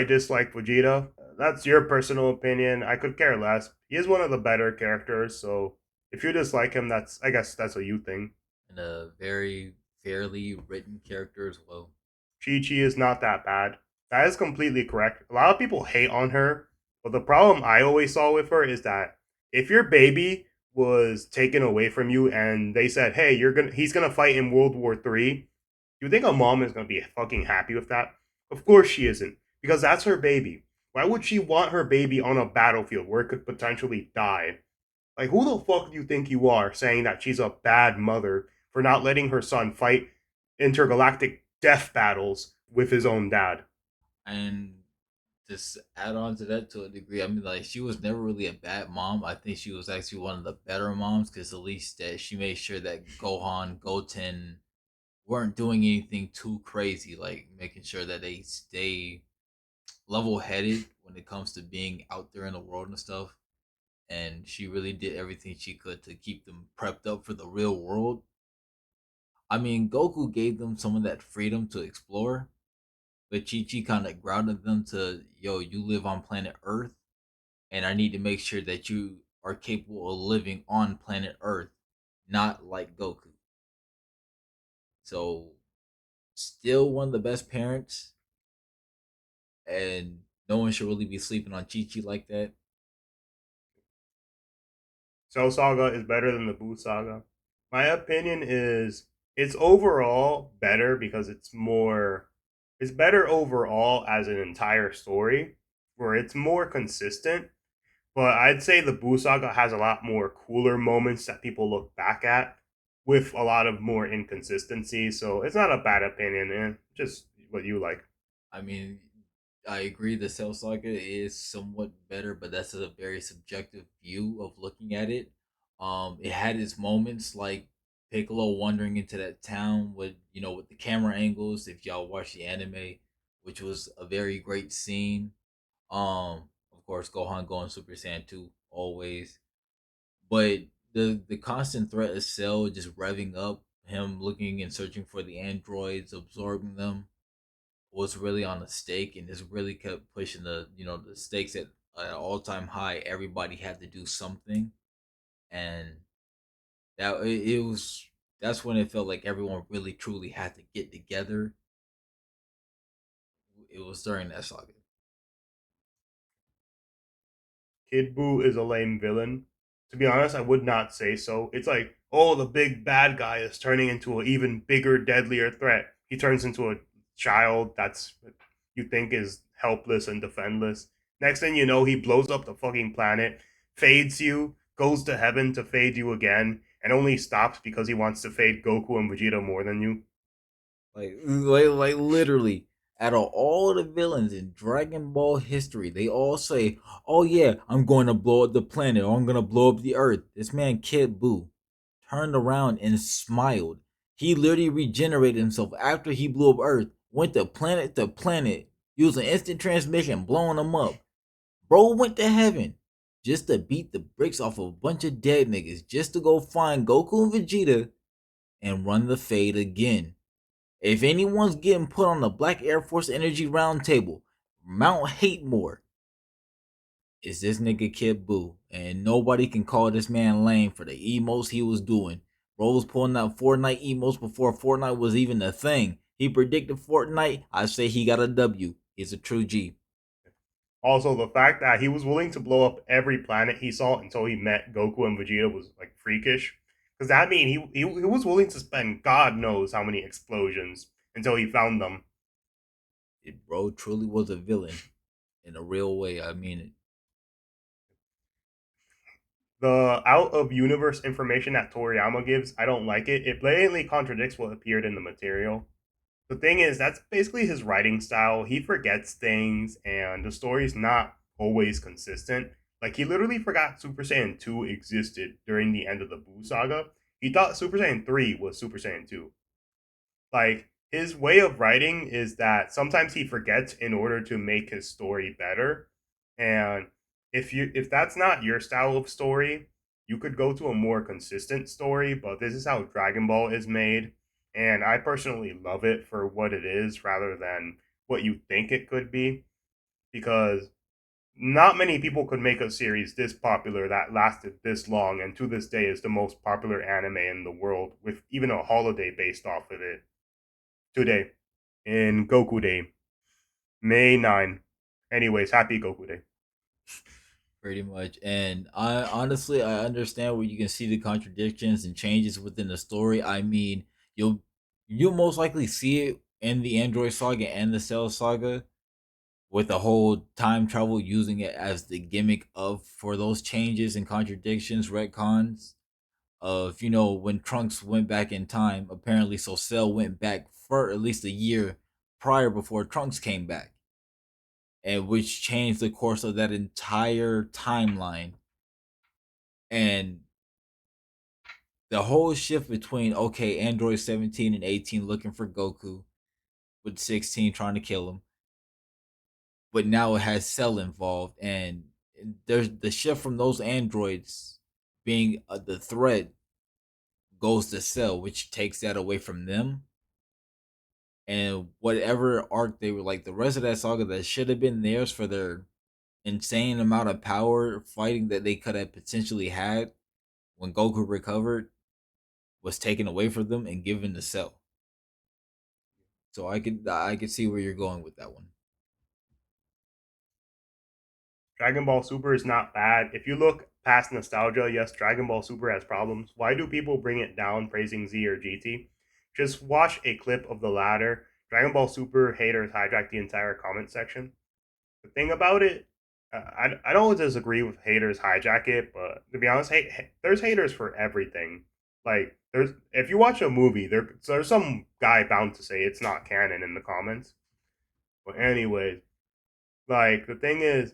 dislike Vegeta. That's your personal opinion. I could care less. He is one of the better characters, so if you dislike him, that's I guess that's a you thing. And a very fairly written character as well. Chi Chi is not that bad. That is completely correct. A lot of people hate on her, but the problem I always saw with her is that if your baby was taken away from you and they said, "Hey, he's gonna fight in World War III," you think a mom is gonna be fucking happy with that? Of course she isn't, because that's her baby. Why would she want her baby on a battlefield where it could potentially die? Like, who the fuck do you think you are saying that she's a bad mother for not letting her son fight intergalactic death battles with his own dad? And just add on to that to a degree, I mean, like, she was never really a bad mom. I think she was actually one of the better moms because at least that she made sure that Gohan, Goten weren't doing anything too crazy, like making sure that they stay level headed when it comes to being out there in the world and stuff. And she really did everything she could to keep them prepped up for the real world. I mean, Goku gave them some of that freedom to explore, but Chi Chi kind of grounded them to, yo, you live on planet Earth, and I need to make sure that you are capable of living on planet Earth, not like Goku. So, still one of the best parents, and no one should really be sleeping on Chi Chi like that. Cell Saga is better than the Boo Saga. My opinion is it's overall better because it's better overall as an entire story where it's more consistent. But I'd say the Boo Saga has a lot more cooler moments that people look back at with a lot of more inconsistency. So it's not a bad opinion, and just what you like. I mean, I agree the Cell Saga is somewhat better, but that's a very subjective view of looking at it. It had its moments like Piccolo wandering into that town with with the camera angles. If y'all watch the anime, which was a very great scene. Of course, Gohan going Super Saiyan 2 always, but the constant threat of Cell just revving up, him looking and searching for the androids, absorbing them was really on a stake, and this really kept pushing the stakes at an all time high. Everybody had to do something, and it was that's when it felt like everyone really truly had to get together. It was during that saga. Kid Buu is a lame villain. To be honest, I would not say so. It's like, oh, the big bad guy is turning into an even bigger, deadlier threat. He turns into a child that's you think is helpless and defenseless. Next thing you know, he blows up the fucking planet, fades you, goes to heaven to fade you again, and only stops because he wants to fade Goku and Vegeta more than you. Like literally, out of all the villains in Dragon Ball history, they all say, "Oh yeah, I'm going to blow up the planet, or I'm going to blow up the Earth." This man, Kid Buu, turned around and smiled. He literally regenerated himself after he blew up Earth, went to planet, using instant transmission, blowing them up. Bro went to heaven just to beat the bricks off of a bunch of dead niggas, just to go find Goku and Vegeta and run the fade again. If anyone's getting put on the Black Air Force Energy Roundtable, Mount Hatemore, it's this nigga Kid Buu. And nobody can call this man lame for the emotes he was doing. Bro was pulling out Fortnite emotes before Fortnite was even a thing. He predicted Fortnite. I say he got a W. He's a true G. Also, the fact that he was willing to blow up every planet he saw until he met Goku and Vegeta was like freakish. Because that mean he was willing to spend God knows how many explosions until he found them. Bro truly was a villain in a real way. I mean it. The out of universe information that Toriyama gives, I don't like it. It blatantly contradicts what appeared in the material. The thing is, that's basically his writing style. He forgets things, and the story's not always consistent. Like, he literally forgot Super Saiyan 2 existed during the end of the Buu saga. He thought Super Saiyan 3 was Super Saiyan 2. Like, his way of writing is that sometimes he forgets in order to make his story better. And if that's not your style of story, you could go to a more consistent story, but this is how Dragon Ball is made, and I personally love it for what it is rather than what you think it could be. because not many people could make a series this popular that lasted this long and to this day is the most popular anime in the world with even a holiday based off of it today in Goku Day, May 9. Anyways, happy Goku Day. Pretty much. And I honestly I understand where you can see the contradictions and changes within the story. I mean, you'll you'll most likely see it in the Android saga and the Cell saga with the whole time travel using it as the gimmick of for those changes and contradictions, retcons of when Trunks went back in time, apparently so Cell went back for at least a year prior before Trunks came back, and which changed the course of that entire timeline. And the whole shift between okay, Android 17 and 18 looking for Goku, with 16 trying to kill him, but now it has Cell involved, and there's the shift from those androids being the threat goes to Cell, which takes that away from them. And whatever arc they were like, the rest of that saga that should have been theirs for their insane amount of power fighting that they could have potentially had when Goku recovered was taken away from them and given to Cell. So I could see where you're going with that one. Dragon Ball Super is not bad. If you look past nostalgia, yes, Dragon Ball Super has problems. Why do people bring it down praising Z or GT? Just watch a clip of the latter. Dragon Ball Super haters hijack the entire comment section. The thing about it, I don't disagree with haters hijack it, but to be honest, there's haters for everything. Like there's if you watch a movie, there's some guy bound to say it's not canon in the comments. But anyways, like the thing is,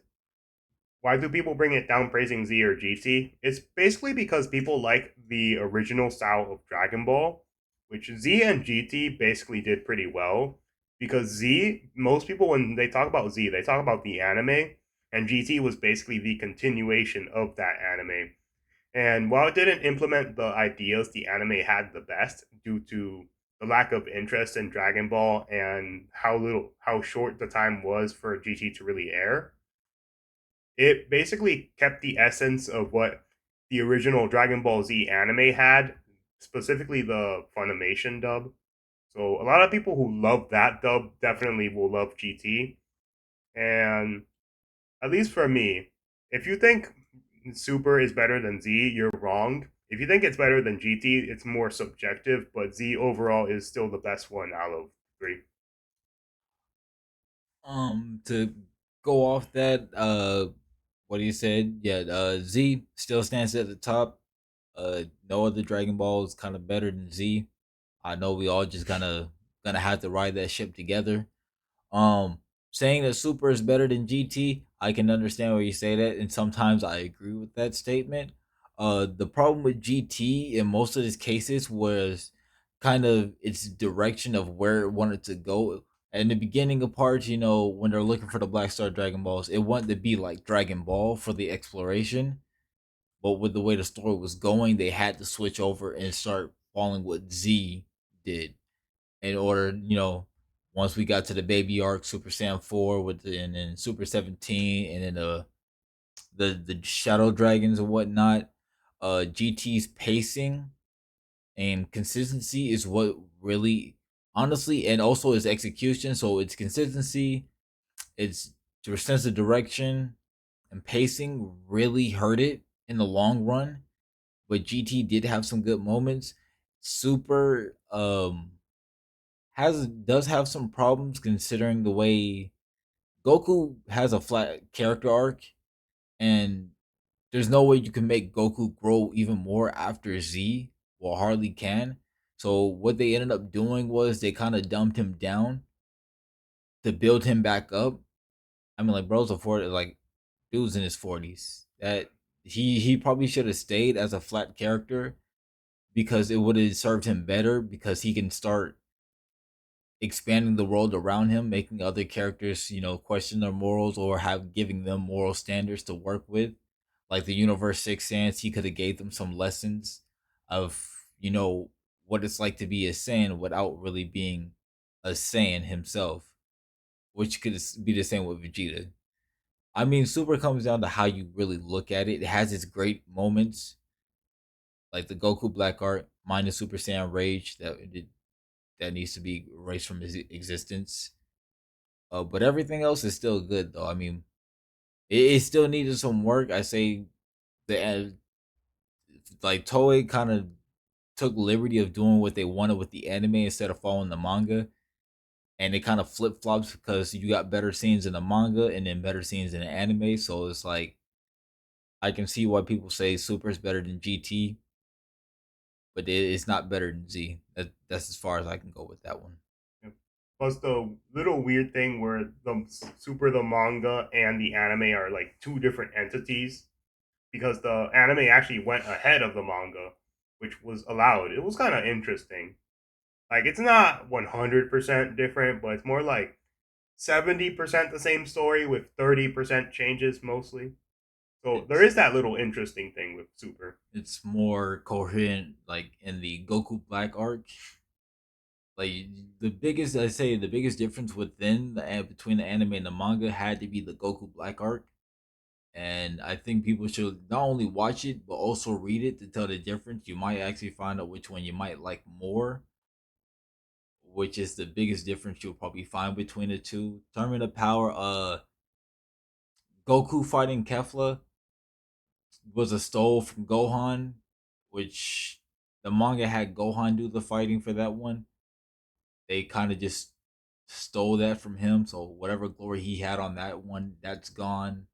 why do people bring it down praising Z or GT? It's basically because people like the original style of Dragon Ball, which Z and GT basically did pretty well. Because Z, most people, when they talk about Z, they talk about the anime, and GT was basically the continuation of that anime. And while it didn't implement the ideas the anime had the best due to the lack of interest in Dragon Ball and how short the time was for GT to really air, it basically kept the essence of what the original Dragon Ball Z anime had, specifically the Funimation dub. So a lot of people who love that dub definitely will love GT. And at least for me, if you think Super is better than Z, you're wrong. If you think it's better than GT, it's more subjective, but Z overall is still the best one out of three. To go off that, what you said, yeah, Z still stands at the top. No other Dragon Ball is kind of better than Z. I know we all just gonna have to ride that ship together. Um, Saying that Super is better than GT, I can understand why you say that, and sometimes I agree with that statement. The problem with GT in most of these cases was kind of its direction of where it wanted to go. In the beginning of parts, when they're looking for the Black Star Dragon Balls, it wanted to be like Dragon Ball for the exploration. But with the way the story was going, they had to switch over and start following what Z did in order, once we got to the baby arc, Super Saiyan 4 and then Super 17 and then the Shadow Dragons and whatnot, GT's pacing and consistency is what really honestly, and also its execution. So its consistency, its sense of direction and pacing really hurt it in the long run. But GT did have some good moments. Super has does have some problems considering the way Goku has a flat character arc, and there's no way you can make Goku grow even more after Z. Well, hardly can. So what they ended up doing was they kind of dumped him down to build him back up. I mean, like bro's a 40, like dude's in his 40s. That he probably should have stayed as a flat character because it would have served him better because he can start expanding the world around him, making other characters, question their morals or have giving them moral standards to work with. Like the Universe Six Saiyans, he could have gave them some lessons of, what it's like to be a Saiyan without really being a Saiyan himself, which could be the same with Vegeta. I mean, Super comes down to how you really look at it. It has its great moments, like the Goku Black Art minus Super Saiyan Rage that needs to be erased from his existence. But everything else is still good though. I mean, it still needed some work. I say the like Toei kind of took liberty of doing what they wanted with the anime instead of following the manga, and it kind of flip flops because you got better scenes in the manga and then better scenes in the anime. So it's like I can see why people say Super is better than GT, but it's not better than Z. That's as far as I can go with that one. Yeah. Plus the little weird thing where the Super, the manga, and the anime are like two different entities because the anime actually went ahead of the manga, which was allowed. It was kind of interesting. Like it's not 100% different, but it's more like 70% the same story with 30% changes mostly. So there It's is that little interesting thing with Super. it's more coherent, like in the Goku Black arc. Like the biggest difference within between the anime and the manga had to be the Goku Black arc, and I think people should not only watch it but also read it to tell the difference. You might actually find out which one you might like more, which is the biggest difference you'll probably find between the two. Tournament of Power, Goku fighting Kefla was a stole from Gohan, which the manga had Gohan do the fighting for that one. They kind of just stole that from him. So whatever glory he had on that one, that's gone.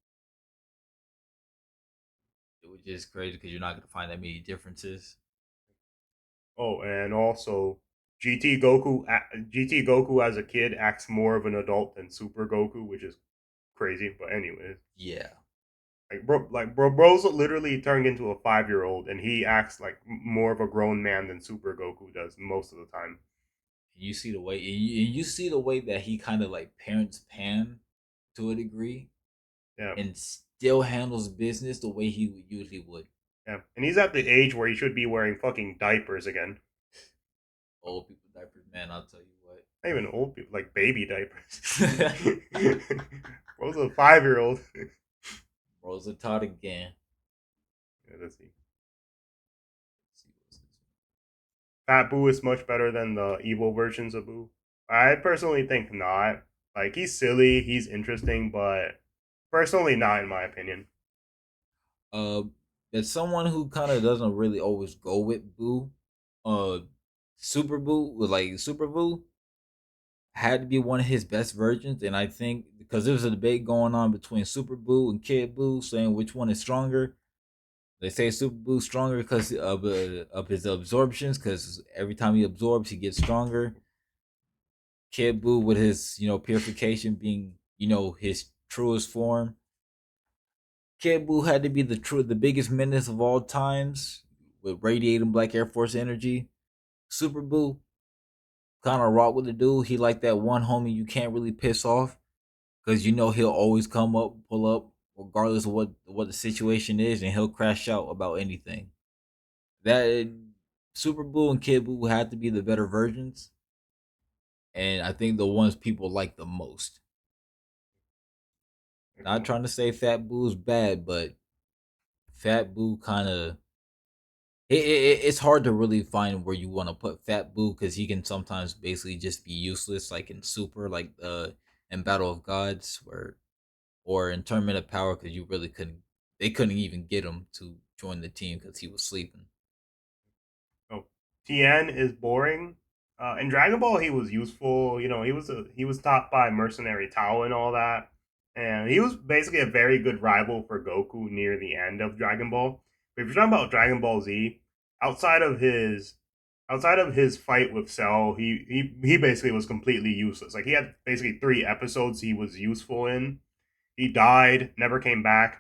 It was just crazy because you're not gonna find that many differences. Oh, and also GT Goku as a kid acts more of an adult than Super Goku, which is crazy. But anyways, Yeah, bro's literally turned into a 5 year old, and he acts like more of a grown man than Super Goku does most of the time. you see the way you see the way that he kind of like parents Pan to a degree, Yeah, and still handles business the way he usually would. yeah, and he's at the age where he should be wearing fucking diapers again. Old people diapers, man. I'll tell you what. Not even old people, like baby diapers. Bro's a 5 year old. Rosa Todd again. Yeah, let's see. Let's see what's this Fat Boo is much better than the evil versions of Boo. I personally think not. Like he's silly, he's interesting, but personally not in my opinion. one. As someone who kind of doesn't really always go with Boo, uh, Super Boo was like Super Boo had to be one of his best versions, and I think because there was a debate going on between Super Boo and Kid Boo, saying which one is stronger. They say Super Boo's stronger because of his absorptions, because every time he absorbs, he gets stronger. Kid Boo with his purification being his truest form. Kid Buu had to be the biggest menace of all times with radiating Black Air Force energy. Super Buu kind of rock with the dude. He like that one homie you can't really piss off because he'll always come up, pull up, regardless of what the situation is, and he'll crash out about anything. That Super Buu and Kid Buu had to be the better versions, and I think the ones people like the most. Not trying to say Fat Boo's bad, but Fat Boo kind of it's hard to really find where you want to put Fat Boo because he can sometimes basically just be useless, like in Super, like in Battle of Gods, or in Tournament of Power because you really couldn't. They couldn't even get him to join the team because he was sleeping. So Tien is boring. In Dragon Ball, he was useful. He was taught by Mercenary Tao and all that, and he was basically a very good rival for Goku near the end of Dragon Ball. But if you're talking about Dragon Ball Z, outside of his outside of his fight with Cell, he basically was completely useless. Like he had basically 3 episodes he was useful in. He died, never came back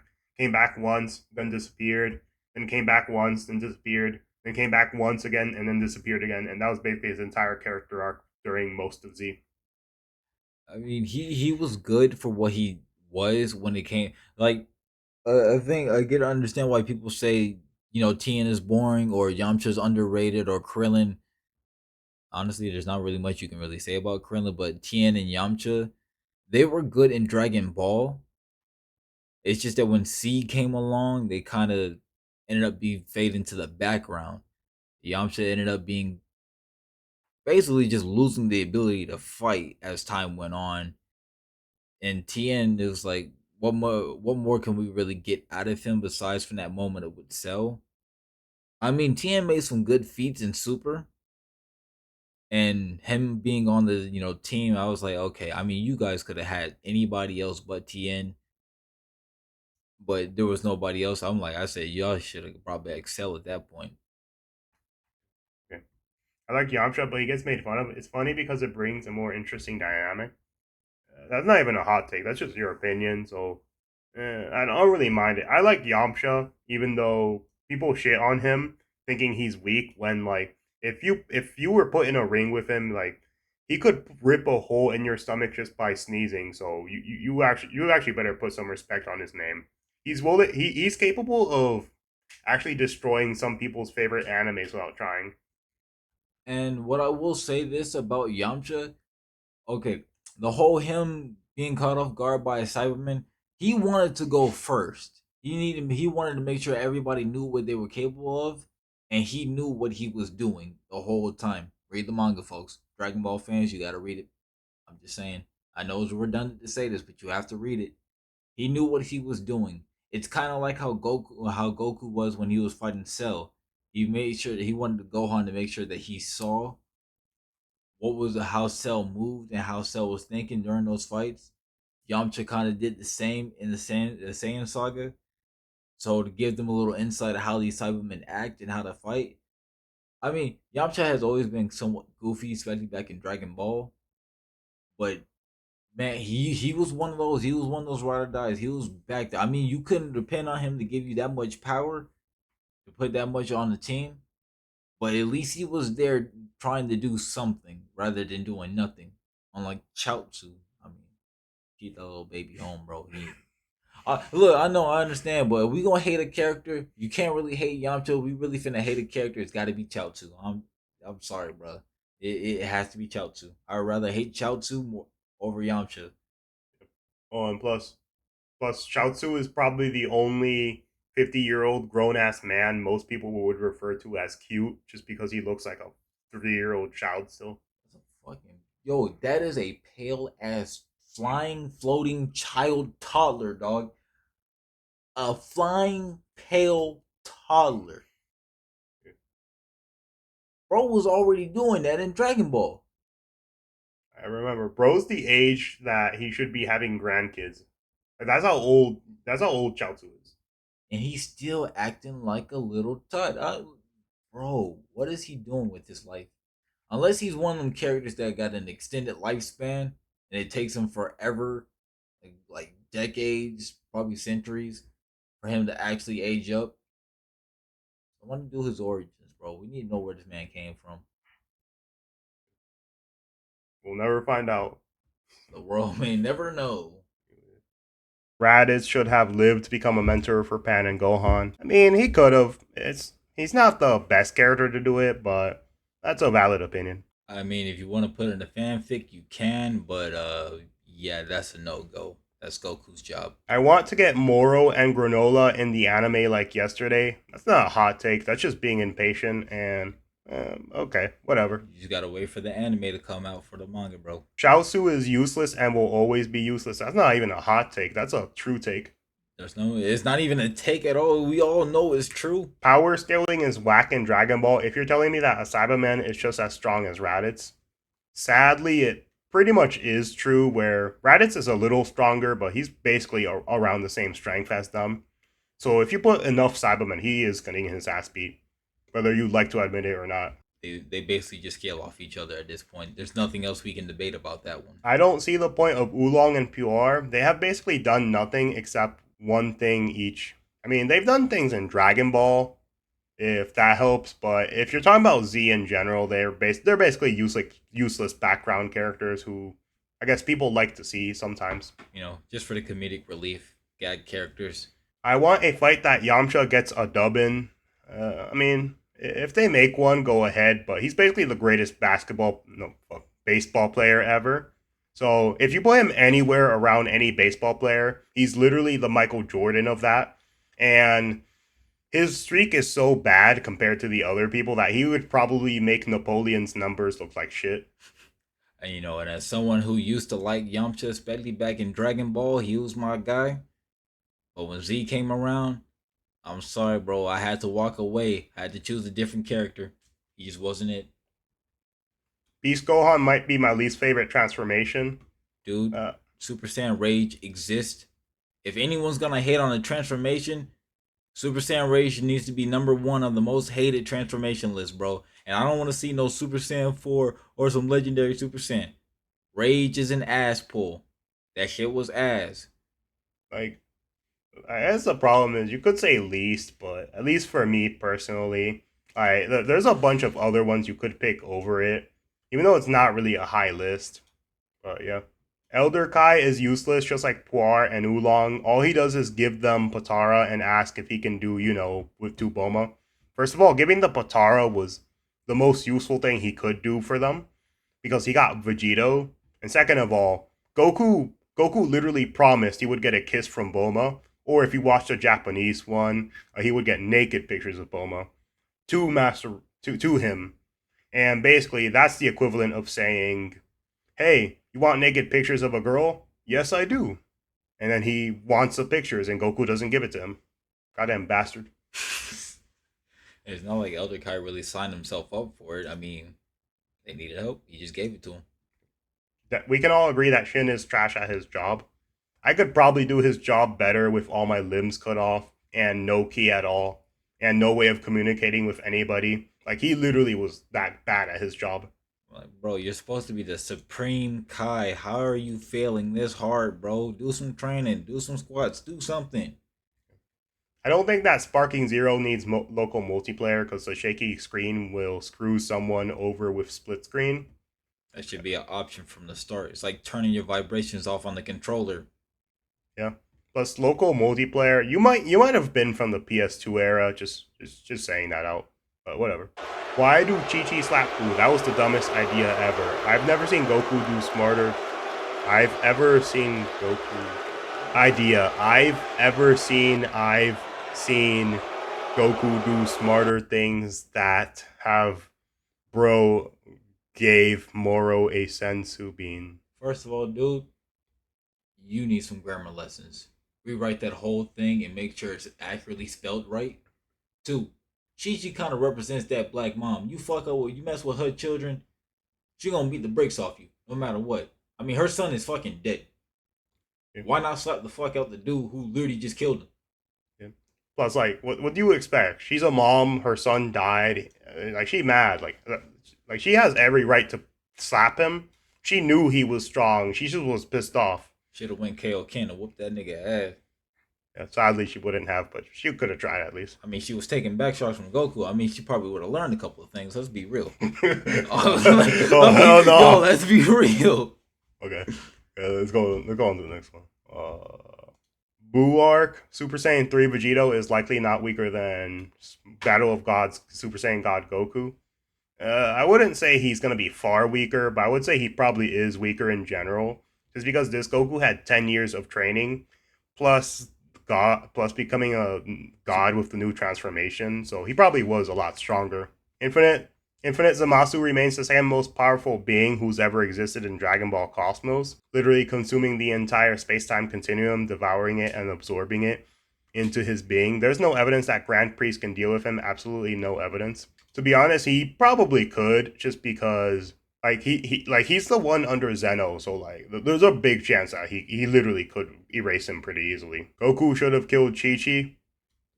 once, then disappeared, then came back once, then disappeared, then came back once again, and then disappeared again. And that was basically his entire character arc during most of Z. I mean, he was good for what he was when it came. Like, I think I get to understand why people say Tien is boring or Yamcha's underrated or Krillin. Honestly, there's not really much you can really say about Krillin, but Tien and Yamcha, they were good in Dragon Ball, It's just that when C came along, they kind of ended up being fade into the background. Yamcha ended up being basically just losing the ability to fight as time went on. And Tien is like, what more can we really get out of him besides from that moment it would sell? I mean, Tien made some good feats in Super, and him being on the team, I was like, okay. I mean, you guys could have had anybody else but Tien, but there was nobody else. I'm like, I said, y'all should have probably excel at that point. Okay. I like Yamcha, but he gets made fun of. It's funny because it brings a more interesting dynamic. That's not even a hot take. That's just your opinion. So I don't really mind it. I like Yamcha, even though people shit on him, thinking he's weak. When like if you were put in a ring with him, like he could rip a hole in your stomach just by sneezing. So you actually better put some respect on his name. He's capable of actually destroying some people's favorite animes without trying. And what I will say this about Yamcha, okay, the whole him being caught off guard by a Cyberman, he wanted to go first. He wanted to make sure everybody knew what they were capable of, and he knew what he was doing the whole time. Read the manga, folks. Dragon Ball fans, you gotta read it. I'm just saying. I know it's redundant to say this, but you have to read it. He knew what he was doing. It's kind of like how Goku was when he was fighting Cell. He made sure that he wanted Gohan to make sure that he saw what was how Cell moved and how Cell was thinking during those fights. Yamcha kind of did the same in the Saiyan saga. So to give them a little insight of how these Cybermen act and how to fight. I mean, Yamcha has always been somewhat goofy, especially back in Dragon Ball. But man, he was one of those. He was one of those ride or dies. He was back there. I mean, you couldn't depend on him to give you that much power to put that much on the team. But at least he was there trying to do something rather than doing nothing. Unlike Chaozu, I mean, keep that little baby home, bro. Look, I know, I understand, but if we gonna hate a character, you can't really hate Yamcha. We really finna hate a character. It's got to be Chaozu. I'm sorry, bro. It has to be Chaozu. I'd rather hate Chaozu more over Yamcha. Oh, and plus Chaozu is probably the only 50-year-old grown ass man most people would refer to as cute just because he looks like a 3-year-old child still. That's a fucking yo. That is a pale ass flying floating child toddler, dog. A flying pale toddler. Bro was already doing that in Dragon Ball. I remember bro's the age that he should be having grandkids. Like, that's how old Chaozu is. And he's still acting like a little tut. Bro, what is he doing with his life? Unless he's one of them characters that got an extended lifespan and it takes him forever, like decades, probably centuries, for him to actually age up. I want to do his origins, bro. We need to know where this man came from. We'll never find out. The world may never know. Raditz should have lived to become a mentor for Pan and Gohan. I mean, he could have. He's not the best character to do it, but that's a valid opinion. I mean, if you want to put it in a fanfic, you can, but yeah, that's a no go. That's Goku's job. I want to get Moro and Granola in the anime like yesterday. That's not a hot take. That's just being impatient and okay, whatever. You just gotta wait for the anime to come out for the manga, bro. Chaozu is useless and will always be useless. That's not even a hot take. That's a true take. It's not even a take at all. We all know it's true. Power scaling is whack in Dragon Ball. If you're telling me that a Cyberman is just as strong as Raditz, sadly, it pretty much is true. Where Raditz is a little stronger, but he's basically around the same strength as them. So if you put enough Cybermen, he is getting his ass beat, whether you like to admit it or not. They basically just scale off each other at this point. There's nothing else we can debate about that one. I don't see the point of Oolong and Pure. They have basically done nothing except one thing each. I mean, they've done things in Dragon Ball, if that helps. But if you're talking about Z in general, they're basically useless background characters who I guess people like to see sometimes. Just for the comedic relief, gag characters. I want a fight that Yamcha gets a dub in. I mean, if they make one, go ahead. But he's basically the greatest baseball player ever. So if you put him anywhere around any baseball player, he's literally the Michael Jordan of that. And his streak is so bad compared to the other people that he would probably make Napoleon's numbers look like shit. And and as someone who used to like Yamcha, especially back in Dragon Ball, he was my guy. But when Z came around, I'm sorry, bro. I had to walk away. I had to choose a different character. He just wasn't it. Beast Gohan might be my least favorite transformation. Dude, Uh, Super Saiyan Rage exists. If anyone's gonna hate on a transformation, Super Saiyan Rage needs to be number one on the most hated transformation list, bro. And I don't want to see no Super Saiyan 4 or some legendary Super Saiyan. Rage is an ass pull. That shit was ass. like, I guess the problem is you could say least, but at least for me personally, there's a bunch of other ones you could pick over it, even though it's not really a high list. But yeah. Elder Kai is useless, just like Puar and Oolong. All he does is give them Patara and ask if he can do, with Tuboma. First of all, giving the Patara was the most useful thing he could do for them because he got Vegito. And second of all, Goku literally promised he would get a kiss from Bulma, or if you watched the Japanese one, he would get naked pictures of Bulma to him. And basically, that's the equivalent of saying, "Hey, you want naked pictures of a girl? Yes, I do." And then he wants the pictures, and Goku doesn't give it to him. Goddamn bastard. It's not like Elder Kai really signed himself up for it. I mean, they needed help. He just gave it to him. That we can all agree that Shin is trash at his job. I could probably do his job better with all my limbs cut off and no key at all and no way of communicating with anybody. Like he literally was that bad at his job. Like, bro, you're supposed to be the Supreme Kai. How are you failing this hard, bro? Do some training, do some squats, do something. I don't think that Sparking Zero needs local multiplayer because the shaky screen will screw someone over with split screen. That should be an option from the start. It's like turning your vibrations off on the controller. Yeah. Plus local multiplayer, you might have been from the PS2 era, just saying that out. But whatever. Why do Chi Chi slap Buu? That was the dumbest idea ever. I've never seen Goku do smarter. I've seen Goku do smarter things that have bro gave Moro a sensu bean. First of all, dude, you need some grammar lessons. Rewrite that whole thing and make sure it's accurately spelled right. Two, Chi Chi kind of represents that black mom. You fuck up with, you mess with her children, she gonna beat the brakes off you, no matter what. I mean, her son is fucking dead. Yeah. Why not slap the fuck out the dude who literally just killed him? Yeah. Plus, like, what do you expect? She's a mom. Her son died. Like, she mad. Like she has every right to slap him. She knew he was strong. She just was pissed off. Should have went KO Ken to whoop that nigga ass. Yeah, sadly, she wouldn't have, but she could have tried at least. I mean, she was taking back shots from Goku. I mean, she probably would have learned a couple of things. Let's be real. Oh hell no! Yo, let's be real. Okay, yeah, let's go. Let's go on to the next one. Buu arc Super Saiyan 3 Vegito is likely not weaker than Battle of Gods Super Saiyan God Goku. I wouldn't say he's gonna be far weaker, but I would say he probably is weaker in general, just because this Goku had 10 years of training, plus plus becoming a god with the new transformation, so he probably was a lot stronger. Infinite Zamasu remains the same most powerful being who's ever existed in Dragon Ball Cosmos, literally consuming the entire space-time continuum, devouring it and absorbing it into his being. There's no evidence that Grand Priest can deal with him, absolutely no evidence. To be honest, he probably could, just because he's the one under Zeno, so like there's a big chance that he literally could erase him pretty easily. Goku should have killed Chi Chi.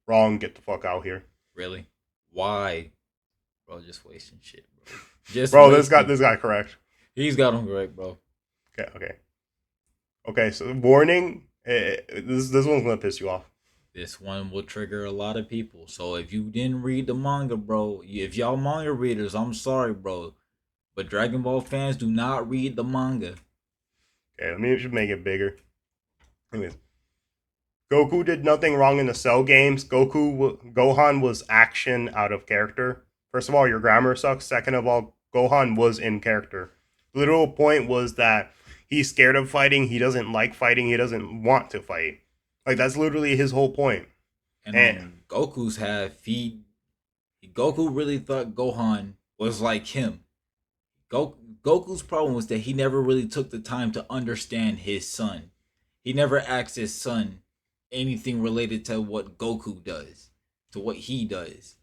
Wrong, get the fuck out here. Really? Why? Bro, just wasting shit, bro. Just bro, wasting. this guy correct. He's got him correct, bro. Okay. So warning, this one's gonna piss you off. This one will trigger a lot of people. So if you didn't read the manga, bro, if y'all manga readers, I'm sorry, bro. But Dragon Ball fans do not read the manga. Okay, let me just make it bigger. Anyways, Goku did nothing wrong in the Cell games. Gohan was action out of character. First of all, your grammar sucks. Second of all, Gohan was in character. The literal point was that He's scared of fighting. He doesn't like fighting. He doesn't want to fight. Like that's literally his whole point. And And on Goku's half, Goku really thought Gohan was like him. Goku's problem was that he never really took the time to understand his son. He never asked his son anything related to what Goku does, to what he does.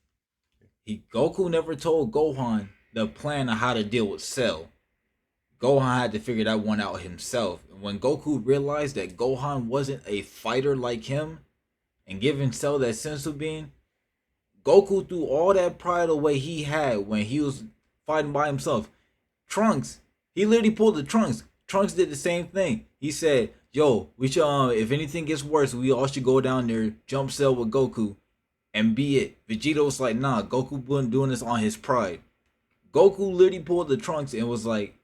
Goku never told Gohan the plan of how to deal with Cell. Gohan had to figure that one out himself. And when Goku realized that Gohan wasn't a fighter like him and giving Cell that sensu bean, Goku threw all that pride away he had when he was fighting by himself. Trunks, he literally pulled the Trunks. Trunks did the same thing. He said, "Yo, we should if anything gets worse, we all should go down there, jump Cell with Goku, and be it." Vegeta was like, "Nah, Goku wasn't doing this on his pride." Goku literally pulled the Trunks and was like,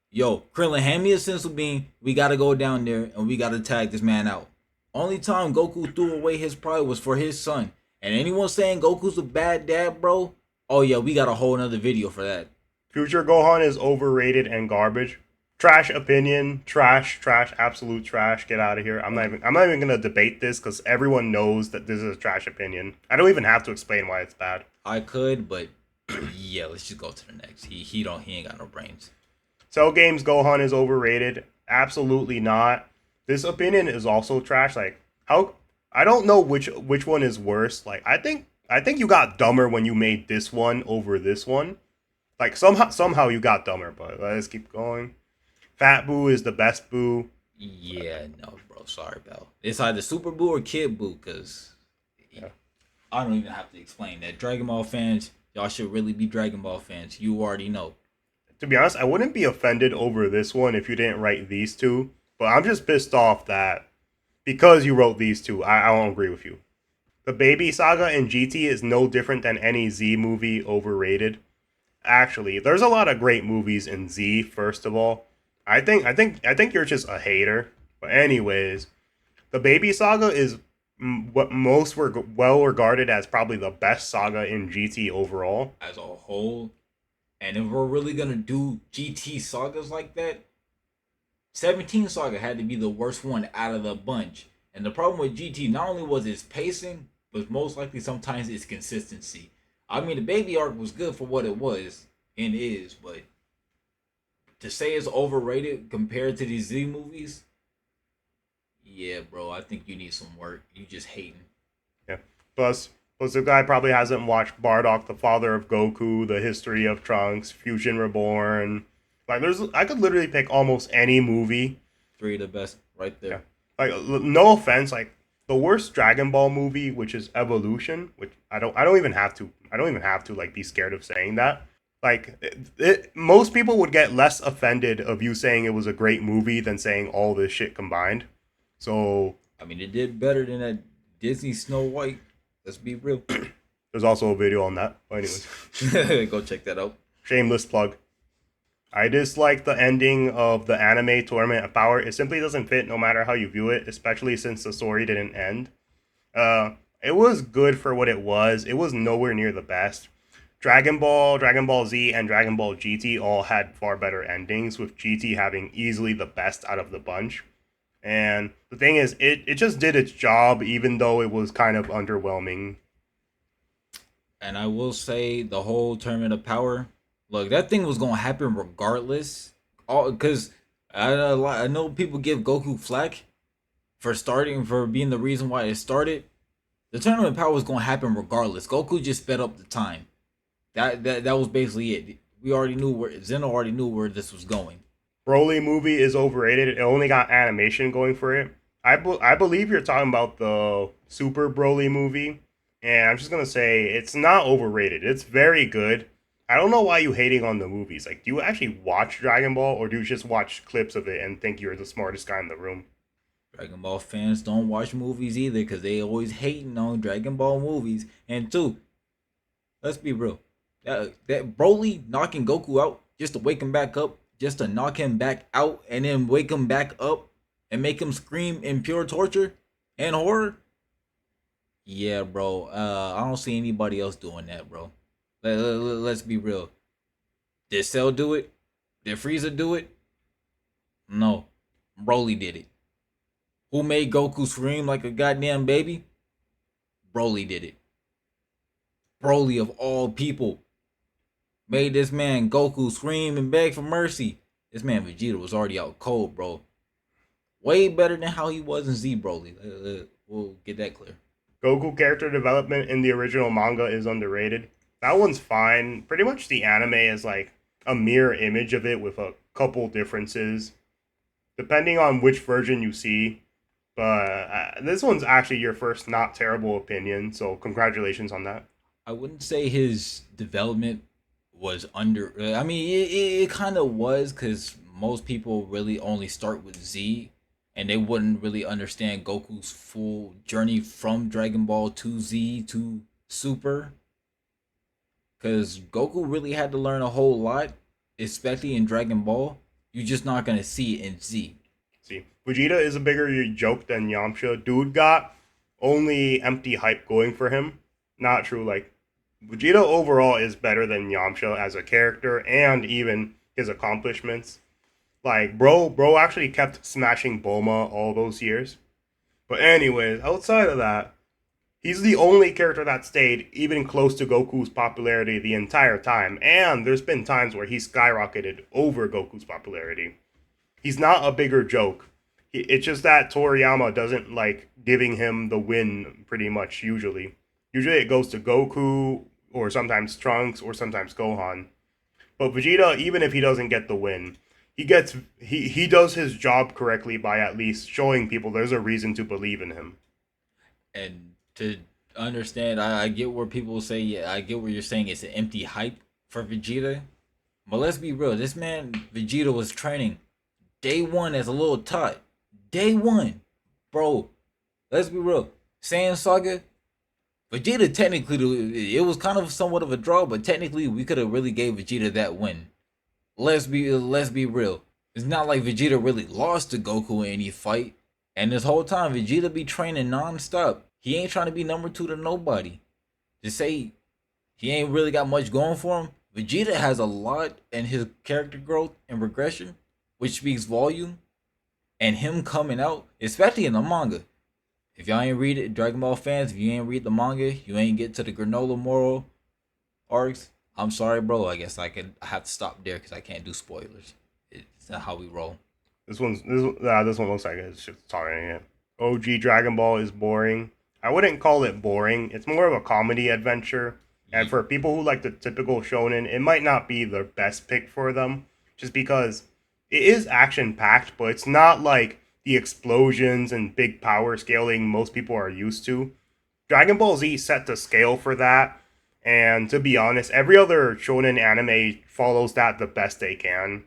"Yo, Krillin, hand me a sensu bean. We gotta go down there and we gotta tag this man out." Only time Goku threw away his pride was for his son. And anyone saying Goku's a bad dad, bro? Oh yeah, we got a whole nother video for that. Future Gohan is overrated and garbage. Trash opinion, trash, trash, absolute trash. Get out of here. I'm not even gonna debate this because everyone knows that this is a trash opinion. I don't even have to explain why it's bad. I could, but yeah, let's just go to the next. He ain't got no brains. Cell Games Gohan is overrated. Absolutely not. This opinion is also trash. Like how I don't know which one is worse. Like I think you got dumber when you made this one over this one. Like somehow you got dumber, but let's keep going. Fat Boo is the best Boo. Yeah, no, bro. Sorry, Bell. It's either Super Boo or Kid Boo, because Yeah. I don't even have to explain that. Dragon Ball fans, y'all should really be Dragon Ball fans. You already know. To be honest, I wouldn't be offended over this one if you didn't write these two. But I'm just pissed off that because you wrote these two, I don't agree with you. The Baby Saga in GT is no different than any Z movie overrated. Actually, there's a lot of great movies in Z. First of all, I think you're just a hater. But anyways, the Baby Saga is what most were well regarded as probably the best saga in GT overall. As a whole, and if we're really gonna do GT sagas like that, 17 Saga had to be the worst one out of the bunch. And the problem with GT not only was its pacing, but most likely sometimes its consistency. I mean, the baby arc was good for what it was and is, but to say it's overrated compared to these Z movies, yeah, bro, I think you need some work. You just hating. Yeah. Plus the guy probably hasn't watched Bardock, the father of Goku, the history of Trunks, Fusion Reborn. Like I could literally pick almost any movie. Three of the best right Yeah. there. Like no offense, like the worst Dragon Ball movie, which is Evolution, which I don't even have to like be scared of saying that. Like most people would get less offended of you saying it was a great movie than saying all this shit combined. So I mean, it did better than that Disney Snow White. Let's be real. there's also a video on that. But anyways, Go check that out. shameless plug. I dislike the ending of the anime Tournament of Power. It simply doesn't fit no matter how you view it, especially since the story didn't end. It was good for what it was. It was nowhere near the best. Dragon Ball, Dragon Ball Z, and Dragon Ball GT all had far better endings, with GT having easily the best out of the bunch. And the thing is, it just did its job, even though it was kind of underwhelming. And I will say the whole Tournament of Power, look, that thing was gonna happen regardless. All because I know people give Goku flack for being the reason why it started. The Tournament of Power was gonna happen regardless. Goku just sped up the time. That was basically it. We already knew where Zeno already knew where this was going. Broly movie is overrated. It only got animation going for it. I believe you're talking about the Super Broly movie, and I'm just gonna say it's not overrated. It's very good. I don't know why you hating on the movies. Like, do you actually watch Dragon Ball, or do you just watch clips of it and think you're the smartest guy in the room? Dragon Ball fans don't watch movies either because they always hating on Dragon Ball movies. And two, let's be real. That Broly knocking Goku out just to wake him back up, just to knock him back out and then wake him back up and make him scream in pure torture and horror. Yeah, bro. I don't see anybody else doing that, bro. Let's be real. Did Cell do it? Did Frieza do it? No. Broly did it. Who made Goku scream like a goddamn baby? Broly did it. Broly of all people made this man Goku scream and beg for mercy. This man Vegeta was already out cold, bro. Way better than how he was in Z Broly. We'll get that clear. Goku character development in the original manga is underrated. That one's fine. Pretty much the anime is like a mirror image of it with a couple differences, depending on which version you see. But this one's actually your first not terrible opinion, so congratulations on that. I wouldn't say his development was under. I mean, it kind of was because most people really only start with Z, and they wouldn't really understand Goku's full journey from Dragon Ball to Z to Super. Because Goku really had to learn a whole lot, especially in Dragon Ball. You're just not gonna see it in Z. See, Vegeta is a bigger joke than Yamcha. Dude got only empty hype going for him. Not true. Like, Vegeta overall is better than Yamcha as a character and even his accomplishments. Like, bro actually kept smashing Bulma all those years. But anyways, outside of that, he's the only character that stayed even close to Goku's popularity the entire time. And there's been times where he skyrocketed over Goku's popularity. He's not a bigger joke. It's just that Toriyama doesn't like giving him the win pretty much usually. Usually it goes to Goku or sometimes Trunks or sometimes Gohan. But Vegeta, even if he doesn't get the win, he does his job correctly by at least showing people there's a reason to believe in him. And to understand, I get where people say, yeah, I get what you're saying. It's an empty hype for Vegeta. But let's be real. This man, Vegeta, was training day one as a little tot. Day one. Bro, let's be real. Saiyan Saga, Vegeta technically, it was kind of somewhat of a draw, but technically we could have really gave Vegeta that win. Let's be real. It's not like Vegeta really lost to Goku in any fight. And this whole time, Vegeta be training non-stop. He ain't trying to be number two to nobody. To say he ain't really got much going for him, Vegeta has a lot in his character growth and regression, which speaks volume. And him coming out, especially in the manga. If y'all ain't read it, Dragon Ball fans, if you ain't read the manga, you ain't get to the Granola Moral arcs. I'm sorry, bro. I guess I have to stop there because I can't do spoilers. It's not how we roll. This one looks like it's just talking again. OG Dragon Ball is boring. I wouldn't call it boring. It's more of a comedy adventure. And for people who like the typical shonen, it might not be the best pick for them, just because it is action packed, but it's not like the explosions and big power scaling most people are used to. Dragon Ball Z set to scale for that, and to be honest, every other shonen anime follows that the best they can.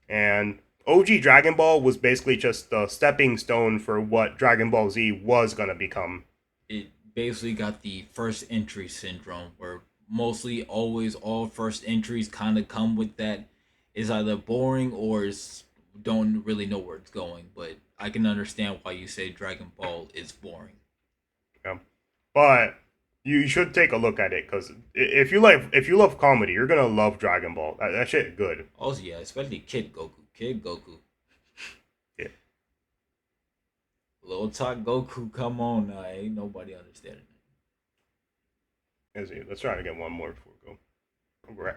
And OG Dragon Ball was basically just the stepping stone for what Dragon Ball Z was gonna become. It basically got the first entry syndrome, where mostly always all first entries kind of come with that. Is either boring or is don't really know where it's going. But I can understand why you say Dragon Ball is boring. Yeah. But you should take a look at it because if you love comedy, you're gonna love Dragon Ball. That shit good. Also, yeah, especially Kid Goku. Kid Goku. Yeah. Little Talk Goku, come on now. Ain't nobody understanding it. Let's try to get one more before we go.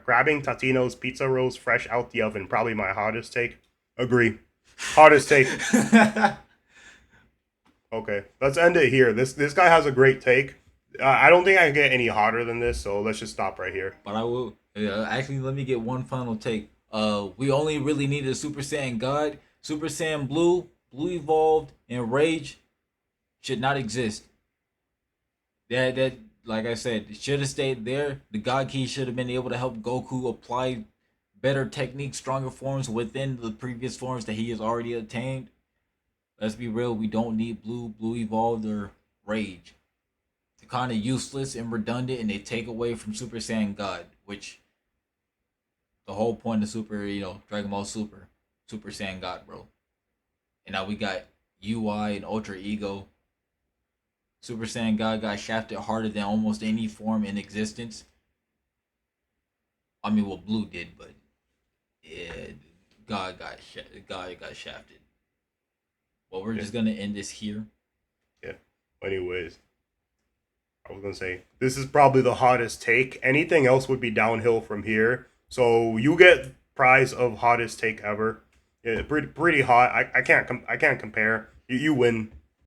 Grabbing Tatino's pizza rolls fresh out the oven, probably my hottest take. Agree. Hottest take. Okay, let's end it here. This guy has a great take. I don't think I can get any hotter than this, so let's just stop right here. But I will actually let me get one final take. We only really needed a Super Saiyan God. Super Saiyan Blue, Blue Evolved, and Rage should not exist. That like I said, should have stayed there. The God Key should have been able to help Goku apply better techniques, stronger forms within the previous forms that he has already attained. Let's be real, we don't need Blue Evolved, or Rage. They're kind of useless and redundant, and they take away from Super Saiyan God, which the whole point of Dragon Ball Super Saiyan God, bro. And now we got UI and Ultra Ego. Super Saiyan God got shafted harder than almost any form in existence. I mean, well, Blue did, but yeah, God got shafted. Well, we're Yeah, just gonna end this here. yeah. Anyways, I was gonna say this is probably the hottest take. Anything else would be downhill from here. So you get prize of hottest take ever. Yeah, pretty hot. I can't compare. You win